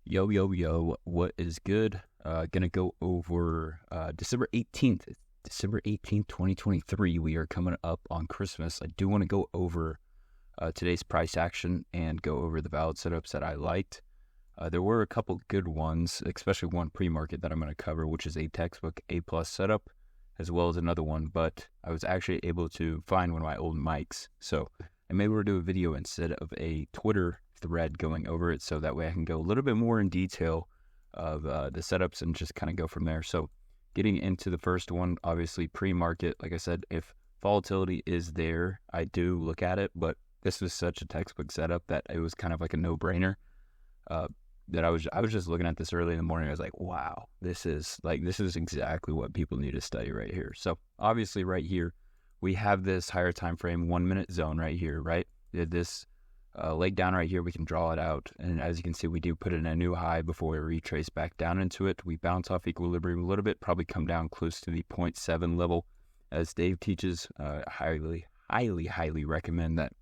Yo, yo, yo, what is good? Gonna go over December 18th. December 18th, 2023. We are coming up on Christmas. I do want to go over today's price action and go over the valid setups that I liked. There were a couple good ones, especially one pre-market that I'm going to cover, which is a textbook A+ setup, as well as another one, but I was actually able to find one of my old mics. So I may do a video instead of a Twitter thread going over it, so that way I can go a little bit more in detail of the setups and just kind of go from there. So getting into the first one, obviously pre-market, like I said, if volatility is there, I do look at it, but this was such a textbook setup that it was kind of like a no-brainer. That I was just looking at this early in the morning. I was like, wow, this is exactly what people need to study right here. So obviously right here, we have this higher time frame 1 minute zone right here, right? This leg down right here, we can draw it out. And as you can see, we do put in a new high before we retrace back down into it. We bounce off equilibrium a little bit, probably come down close to the 0.7 level. As Dave teaches, highly recommend that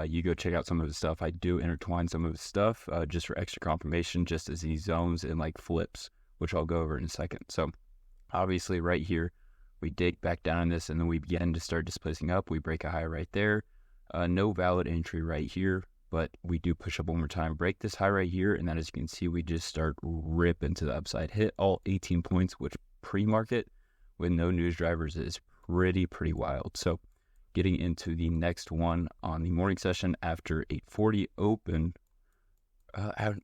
you go check out some of his stuff. I do intertwine some of his stuff just for extra confirmation, just as he zones and like flips, which I'll go over in a second. So obviously right here, we dig back down in this and then we begin to start displacing up. We break a high right there. No valid entry right here, but we do push up one more time, break this high right here, and then as you can see, we just start ripping to the upside, hit all 18 points, which pre-market with no news drivers is pretty wild. So getting into the next one on the morning session after 8:40 open.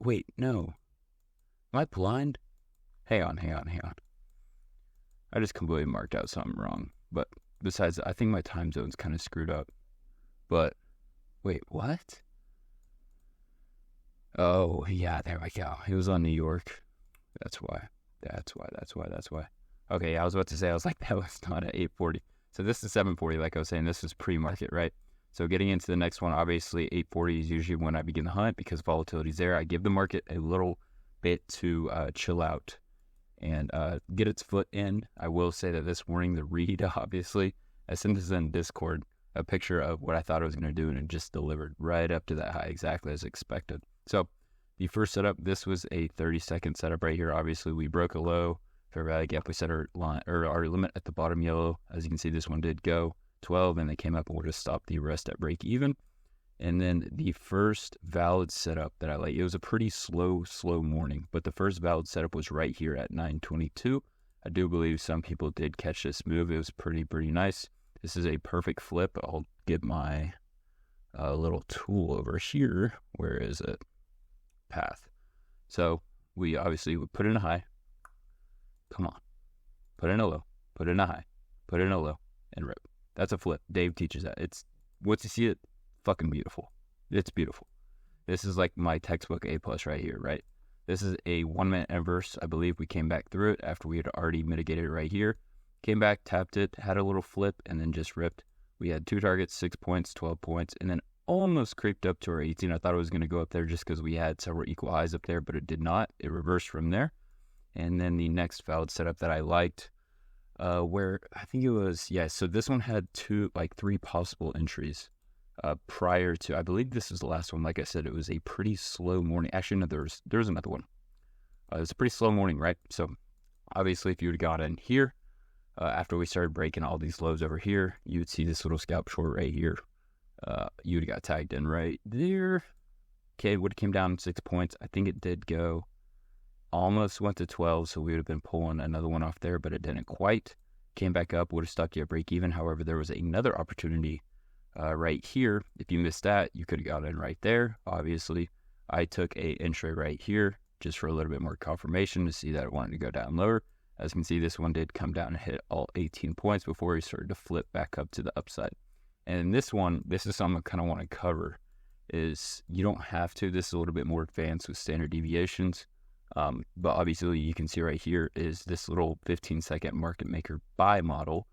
Wait, no. Am I blind? Hang on. I just completely marked out something wrong. But besides, I think my time zone's kind of screwed up. But, wait, what? Oh, yeah, there we go. It was on New York. That's why. Okay, yeah, I was about to say, I was like, that was not at 8:40. So this is 7:40, like I was saying, this is pre-market, right? So getting into the next one, obviously 8:40 is usually when I begin the hunt because volatility is there. I give the market a little bit to chill out and get its foot in. I will say that this morning, the read, obviously, I sent this in Discord, a picture of what I thought I was going to do, and it just delivered right up to that high, exactly as expected. So the first setup, this was a 30-second setup right here. Obviously, we broke a low. Fair value gap, we set our line or our limit at the bottom yellow. As you can see, this one did go 12 and they came up and would have stopped the rest at break even. And then the first valid setup that I like, it was a pretty slow morning, but the first valid setup was right here at 9:22. I do believe some people did catch this move. It was pretty nice. This is a perfect flip. I'll get my little tool over here. Where is it? Path. So we obviously would put in a high. Come on. Put in a low. Put in a high. Put in a low. And rip. That's a flip. Dave teaches that. It's, once you see it, fucking beautiful. It's beautiful. This is like my textbook A+ right here, right? This is a 1 minute inverse. I believe we came back through it after we had already mitigated it right here. Came back, tapped it, had a little flip, and then just ripped. We had 2 targets, 6 points, 12 points, and then almost creeped up to our 18. I thought it was going to go up there just because we had several equal highs up there, but it did not. It reversed from there. And then the next valid setup that I liked, where I think it was, so this one had 3 possible entries prior to, I believe this is the last one. Like I said, it was a pretty slow morning. Actually, no, there was another one. It was a pretty slow morning, right? So obviously, if you would have got in here, after we started breaking all these lows over here, you would see this little scalp short right here. You would have got tagged in right there. Okay, would have came down 6 points. I think it did go. Almost went to 12, so we would have been pulling another one off there, but it didn't quite. Came back up, would have stuck you at break even. However, there was another opportunity right here. If you missed that, you could have got in right there. Obviously, I took a entry right here just for a little bit more confirmation to see that it wanted to go down lower. As you can see, this one did come down and hit all 18 points before we started to flip back up to the upside. And this one, this is something I kind of want to cover, is you don't have to. This is a little bit more advanced with standard deviations. But obviously you can see right here is this little 15-second market maker buy model.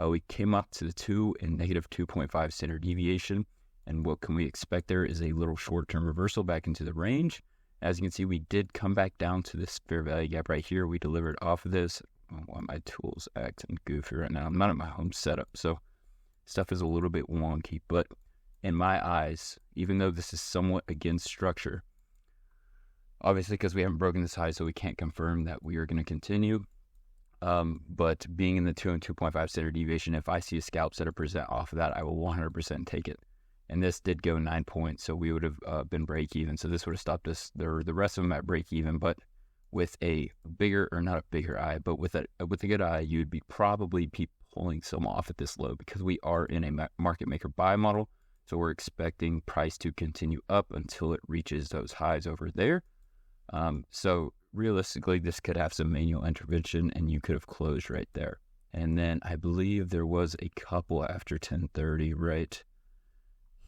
We came up to the 2 and negative 2.5 standard deviation. And what can we expect there is a little short-term reversal back into the range. As you can see, we did come back down to this fair value gap right here. We delivered off of this. I don't want my tools acting goofy right now. I'm not at my home setup, so stuff is a little bit wonky. But in my eyes, even though this is somewhat against structure, Obviously, because we haven't broken this high, so we can't confirm that we are going to continue. But being in the 2 and 2.5 standard deviation, if I see a scalp set a percent off of that, I will 100% take it. And this did go 9 points, so we would have been break even. So this would have stopped us, the rest of them at break even. But with a bigger, or not a bigger eye, but with a good eye, you'd be probably pulling some off at this low, because we are in a market maker buy model. So we're expecting price to continue up until it reaches those highs over there. So realistically, this could have some manual intervention, and you could have closed right there. And then I believe there was a couple after 10:30 right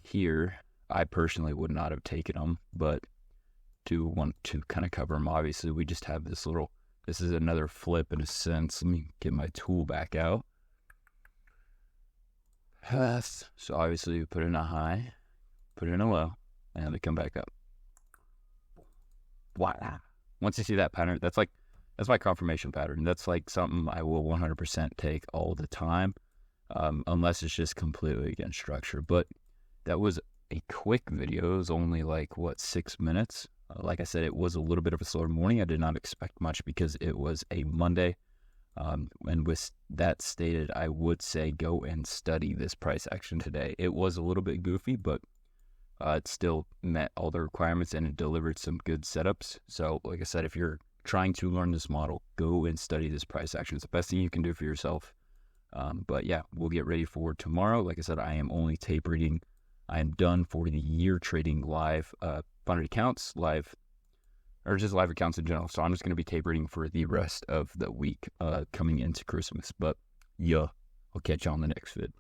here. I personally would not have taken them, but do want to kind of cover them. Obviously, we just have this is another flip in a sense. Let me get my tool back out. So obviously we put in a high, put in a low, and they come back up. Wow. Once you see that pattern, that's my confirmation pattern. That's like something I will 100% take all the time, unless it's just completely against structure. But that was a quick video. It was only 6 minutes. Like I said, it was a little bit of a slower morning. I did not expect much because it was a Monday. And with that stated, I would say go and study this price action today. It was a little bit goofy, but it still met all the requirements, and it delivered some good setups. So like I said, if you're trying to learn this model, go and study this price action. It's the best thing you can do for yourself. But yeah, we'll get ready for tomorrow. Like I said, I am only tape reading. I am done for the year trading live, funded accounts, live, or just live accounts in general. So I'm just going to be tape reading for the rest of the week coming into Christmas. But yeah, I'll catch you on the next vid.